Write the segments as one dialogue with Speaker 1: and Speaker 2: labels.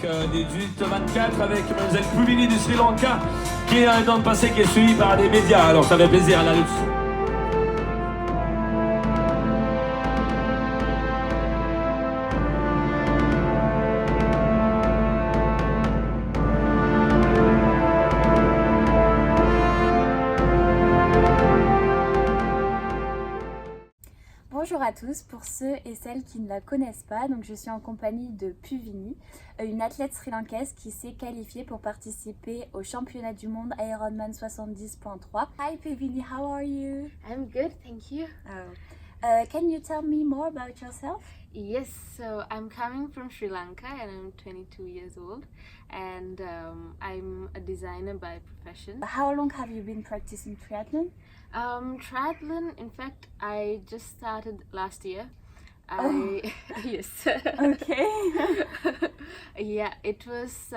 Speaker 1: des 18-24 avec mademoiselle Puvini du Sri Lanka qui est dans le passé qui est suivie par des médias. Alors ça fait plaisir là dessus.
Speaker 2: Bonjour à tous, pour ceux et celles qui ne la connaissent pas, donc je suis en compagnie de Puvini, une athlète sri-lankaise qui s'est qualifiée pour participer au championnat du monde Ironman 70.3. Hi Puvini, how are you?
Speaker 3: I'm good, thank you.
Speaker 2: Can you tell me more about yourself?
Speaker 3: Yes, so I'm coming from Sri Lanka and I'm 22 years old and I'm a designer by profession.
Speaker 2: How long have you been practicing triathlon?
Speaker 3: Triathlon, in fact, I just started last year. Yes.
Speaker 2: Okay.
Speaker 3: Yeah, it was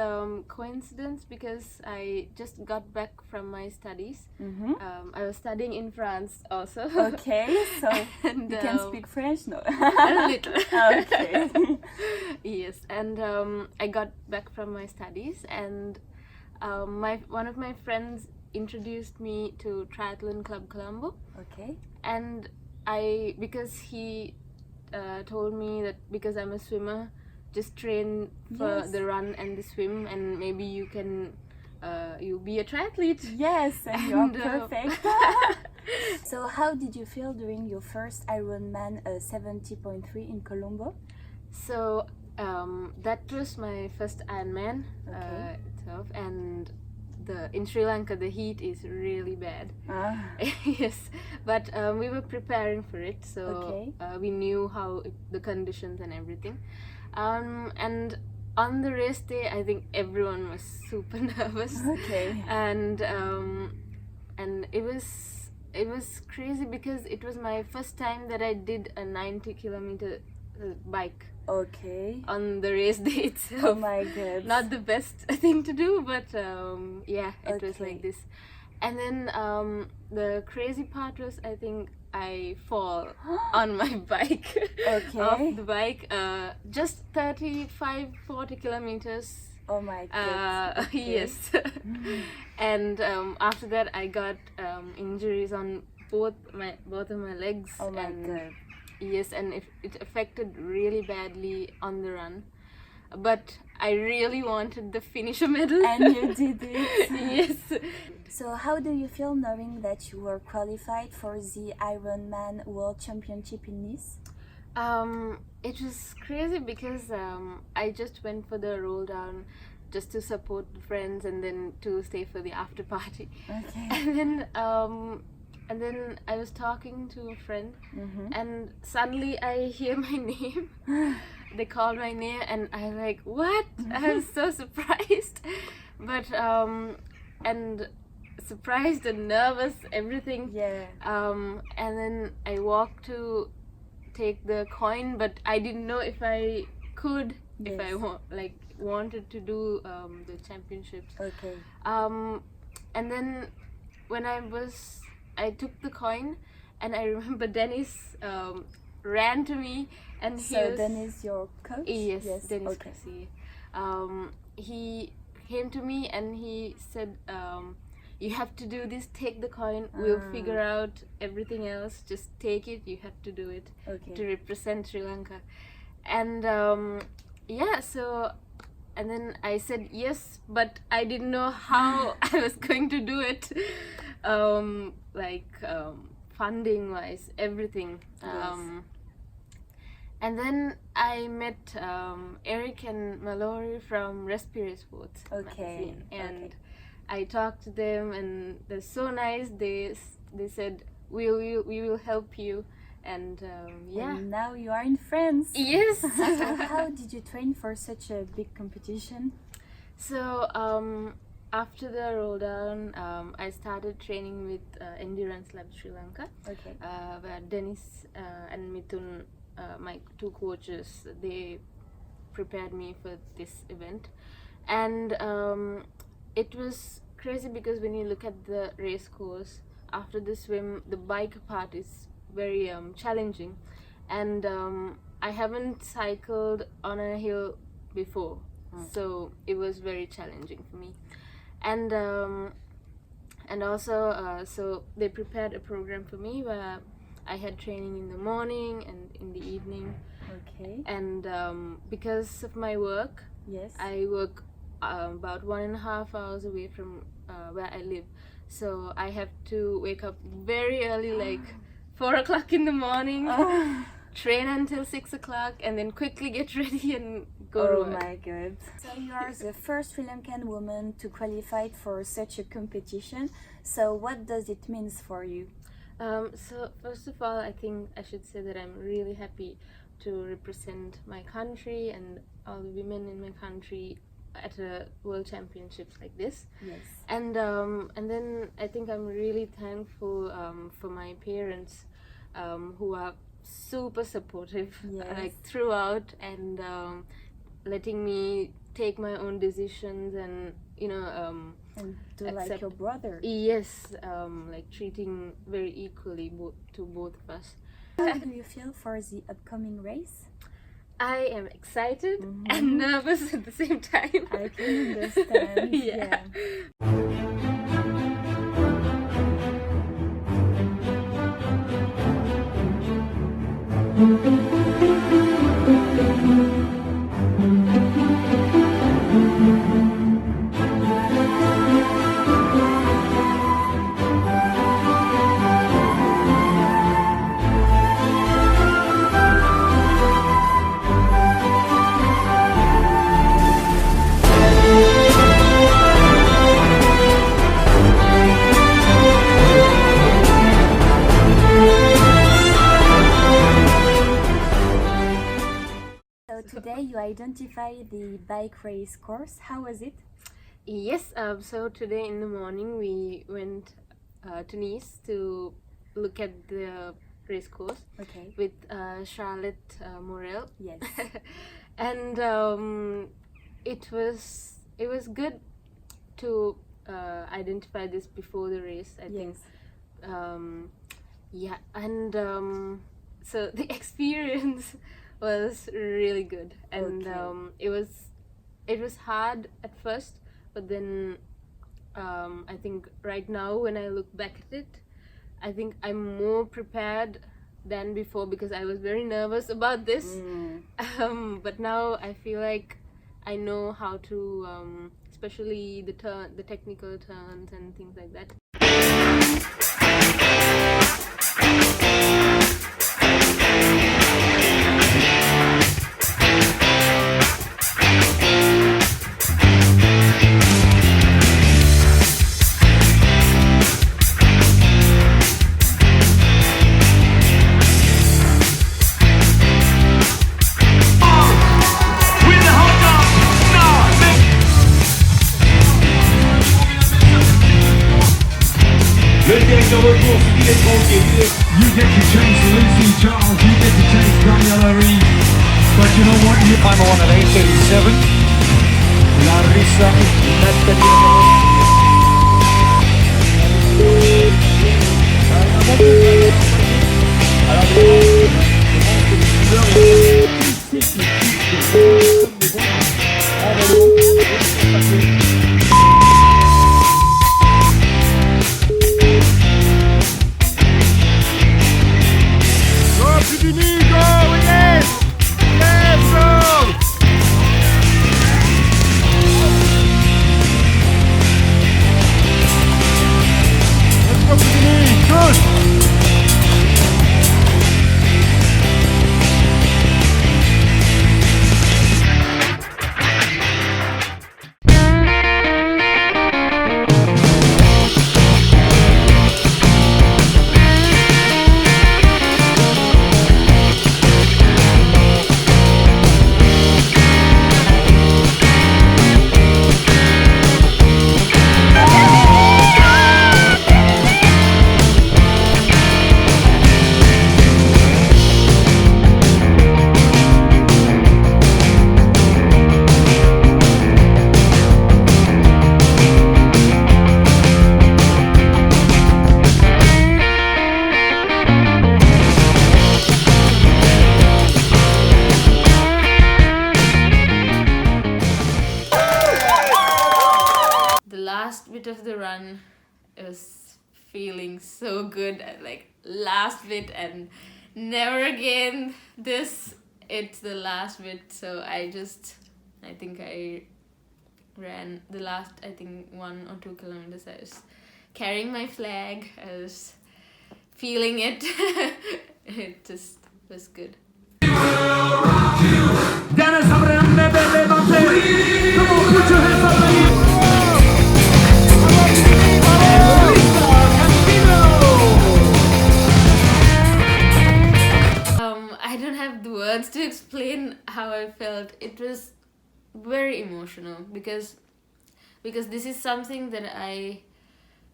Speaker 3: coincidence because I just got back from my studies. I was studying in France also.
Speaker 2: Okay, so
Speaker 3: and,
Speaker 2: you can speak French? No.
Speaker 3: A little.
Speaker 2: Okay.
Speaker 3: Yes, and I got back from my studies and one of my friends introduced me to Triathlon Club Colombo.
Speaker 2: Okay.
Speaker 3: And because he told me that because I'm a swimmer, just train for the run and the swim and maybe you can you'll be a triathlete.
Speaker 2: Yes, and you're perfect. So how did you feel during your first Ironman 70.3 in Colombo?
Speaker 3: So that was my first Ironman itself, and in Sri Lanka the heat is really bad. Yes, but we were preparing for it, so we knew how the conditions and everything. And on the race day, I think everyone was super nervous.
Speaker 2: Okay.
Speaker 3: And it was crazy because it was my first time that I did a 90-kilometer bike.
Speaker 2: Okay.
Speaker 3: On the race day itself.
Speaker 2: Oh my god.
Speaker 3: Not the best thing to do, but yeah, it was like this. And then the crazy part was, I think I fall on my bike. Off the bike, just 35-40 kilometers.
Speaker 2: Oh my god.
Speaker 3: Yes. And after that I got injuries on both of my legs.
Speaker 2: Oh my god.
Speaker 3: Yes, and it affected really badly on the run. But I really wanted the finisher medal.
Speaker 2: And you did it.
Speaker 3: Yes.
Speaker 2: So how do you feel knowing that you were qualified for the Ironman World Championship in Nice?
Speaker 3: It was crazy because I just went for the roll down just to support the friends and then to stay for the after party.
Speaker 2: Okay.
Speaker 3: And then I was talking to a friend and suddenly I hear my name. They called my name and I was like, what? I was so surprised. But and surprised and nervous, everything.
Speaker 2: Yeah.
Speaker 3: And then I walked to take the coin, but I didn't know if I could, if I wanted to do the championships.
Speaker 2: Okay.
Speaker 3: And then when I took the coin and I remember Dennis ran to me and
Speaker 2: Dennis your coach?
Speaker 3: Yes, Dennis Kasi. He came to me and he said, you have to do this, take the coin, we'll figure out everything else, just take it, you have to do it to represent Sri Lanka. And yeah, so and then I said yes, but I didn't know how I was going to do it. Funding wise, everything. And then I met Eric and Mallory from RESPIREZ SPORTS magazine, and I talked to them and they're so nice. They said we will help you, and yeah.
Speaker 2: And now you are in France.
Speaker 3: Yes.
Speaker 2: So how did you train for such a big competition?
Speaker 3: So after the roll down, I started training with Endurance Lab Sri Lanka, where Dennis and Mithun, my two coaches, they prepared me for this event. And it was crazy because when you look at the race course, after the swim, the bike part is very challenging. And I haven't cycled on a hill before. So it was very challenging for me. And also, so they prepared a program for me where I had training in the morning and in the evening.
Speaker 2: Okay.
Speaker 3: And because of my work,
Speaker 2: Yes.
Speaker 3: I work about 1.5 hours away from where I live. So I have to wake up very early, like 4 o'clock in the morning, train until 6 o'clock, and then quickly get ready and go to work.
Speaker 2: Oh my god. So you are the first Sri Lankan woman to qualify for such a competition. So what does it mean for you?
Speaker 3: So first of all, I think I should say that I'm really happy to represent my country and all the women in my country at a world championships like this.
Speaker 2: Yes.
Speaker 3: And then I think I'm really thankful for my parents who are super supportive,
Speaker 2: Yes.
Speaker 3: like throughout, and letting me take my own decisions and
Speaker 2: And do like your brother.
Speaker 3: Yes, like treating very equally to both of us.
Speaker 2: How do you feel for the upcoming race?
Speaker 3: I am excited and nervous at the same time.
Speaker 2: I can understand.
Speaker 3: Yeah.
Speaker 2: So today you identify the bike race course. How was it?
Speaker 3: Yes, so today in the morning we went to Nice to look at the race course
Speaker 2: Okay.
Speaker 3: with Charlotte Morel.
Speaker 2: Yes.
Speaker 3: And it was good to identify this before the race, I think.
Speaker 2: Yes.
Speaker 3: And so the experience was really good, and
Speaker 2: Okay.
Speaker 3: it was hard at first, but then I think right now when I look back at it, I think I'm more prepared than before, because I was very nervous about this. But now I feel like I know how to, especially the technical turns and things like that.
Speaker 1: Le directeur Retour, il est tranquille.
Speaker 4: You get to chase Lucy Charles, you get to chase Daniela Reed. But you know what?
Speaker 5: I'm on at 8:37. Larissa
Speaker 4: Go Puvini, go! Yes! Yes, go! Let's go Puvini, good!
Speaker 3: bit of the run, it was feeling so good, like last bit, and never again this. It's the last bit, so I think I ran the last, 1 or 2 kilometers. I was carrying my flag, I was feeling it. It just was good.
Speaker 4: Dennis, come on, put your hands up.
Speaker 3: I don't have the words to explain how I felt. It was very emotional because this is something that I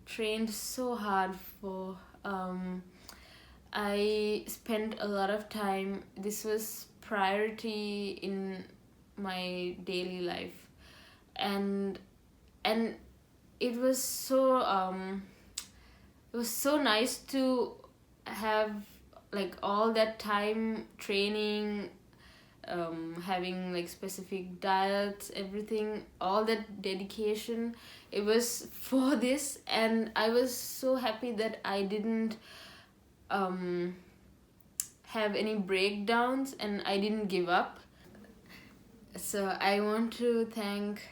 Speaker 3: trained so hard for. I spent a lot of time. This was priority in my daily life, and it was so nice to have like all that time training, having like specific diets, everything, all that dedication. It was for this, and I was so happy that I didn't have any breakdowns and I didn't give up. So I want to thank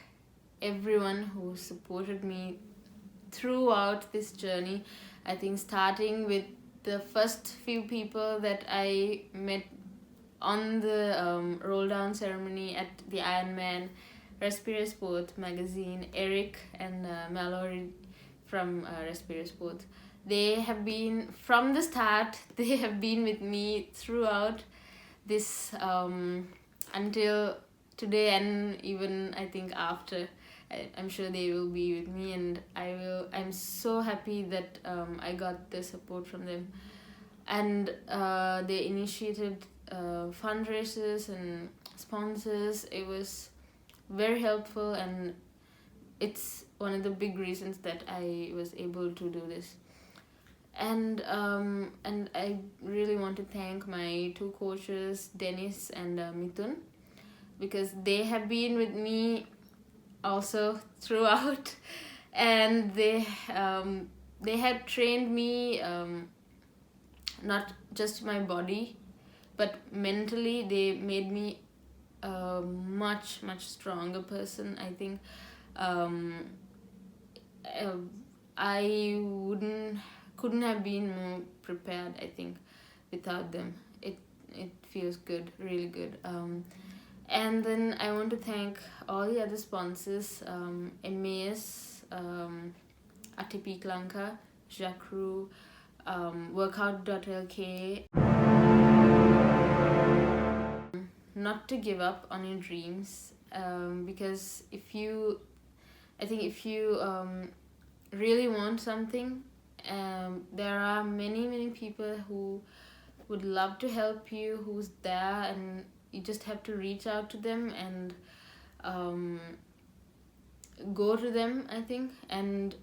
Speaker 3: everyone who supported me throughout this journey. I think starting with the first few people that I met on the roll down ceremony at the Ironman, RESPIREZ SPORTS magazine, Eric and Mallory from RESPIREZ SPORTS. They have been, from the start, they have been with me throughout this until today, and even I think after. I'm sure they will be with me, and I'm so happy that I got the support from them. And they initiated fundraisers and sponsors. It was very helpful, and it's one of the big reasons that I was able to do this. And I really want to thank my 2 coaches, Dennis and Mithun, because they have been with me also throughout, and they had trained me, not just my body but mentally. They made me a much stronger person. I think I couldn't have been more prepared, I think, without them. It feels good, really good. And then I want to thank all the other sponsors, MAS, Atipik Lanka, Jacru, workout.lk. Not to give up on your dreams, because if you really want something, there are many people who would love to help you, who's there, and you just have to reach out to them and go to them, I think. And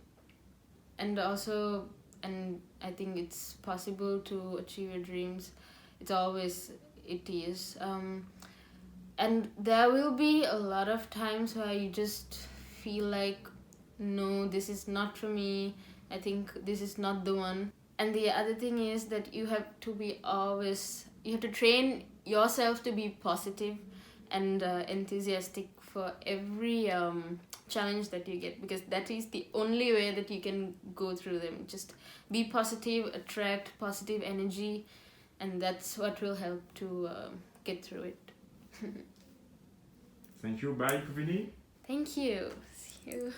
Speaker 3: I think it's possible to achieve your dreams. It is. And there will be a lot of times where you just feel like, no, this is not for me. I think this is not the one. And the other thing is that you have to train yourself to be positive and enthusiastic for every challenge that you get, because that is the only way that you can go through them. Just be positive, attract positive energy, and that's what will help to get through it.
Speaker 6: Thank you. Bye, Puvini.
Speaker 3: Thank you. See you.